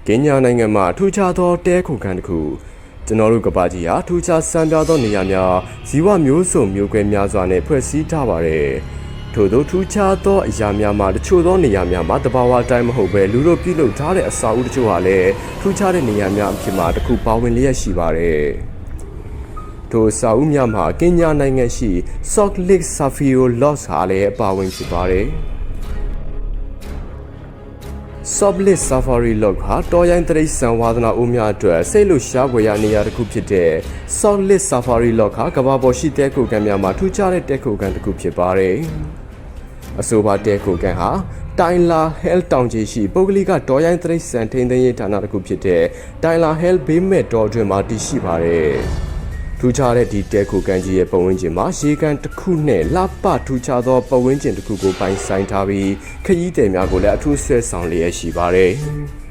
ကင်ညာနိုင်ငံမှာထူးခြားသောတဲခုခန်းတစ်ခုကျွန်တော်တို့ကဘာကြီးဟာထူးခြားဆန်းပြားသောနေရာများဇီဝမျိုးစုံမျိုးကွဲများစွာနဲ့ဖွဲ့စည်းထားပါတယ်ထို့သောထူးခြားသောအရာများမှာတချို့သောနေရာများမှာတဘာဝအတိုင်းမဟုတ်ပဲလူတို့ပြုလုပ်ထားတဲ့အစာအုပ်တချို့ဟာလည်းထူးခြားတဲ့နေရာများအဖြစ်မှာတစ်ခုပါဝင်လျက်ရှိပါတယ်ထိုအစာအုပ်များမှာကင်ညာနိုင်ငံရှိ Salt Lake Sapphire Lodge ဟာလည်းအပါဝင်ဖြစ်ပါတယ်Salt Lake Safari Lodge ဟာတော်ရိုင်းတိရစ္ဆာန်ဝါသနာဦးများအတွက်စိတ်လှရှားဖွယ်ရာနေရာတစ်ခုဖြစ်တဲ့ Salt Lake Safari Lodge ဟာကမ္ဘာပေါ်ရှိတဲခိုခန်းများမှာထူးခြားတဲ့တဲခိုခန်းတစ်ခုဖြစ်ပါတယ်။အဆိုပါတဲခိုခန်းဟာတိုင်လာဟဲလ်တောင်ကြီးရှိပုဂ္ဂလိကတော်ရိုင်းတိရစ္ဆာန်ထိန်းသိမ်းရေးဌာနတစ်ခုဖြစ်တဲ့တိုင်လာဟဲလ်ဘေးမဲ့တော်တွင်မှာတည်ရှိပါတယ်။ထူးခြားတဲ့ဒီတဲခိုခန်းကြီးရဲ့ပတ်ဝန်းကျင်မှာရေကန်တစ်ခုနဲ့လှပထူးခြားသောပတ်ဝန်းကျင်တစ်ခုကိုပိုင်ဆိုင်ထားပြီးခရီးသည်များကိုလည်းအထူးဆွဲဆောင်လျက်ရှိပါတယ်။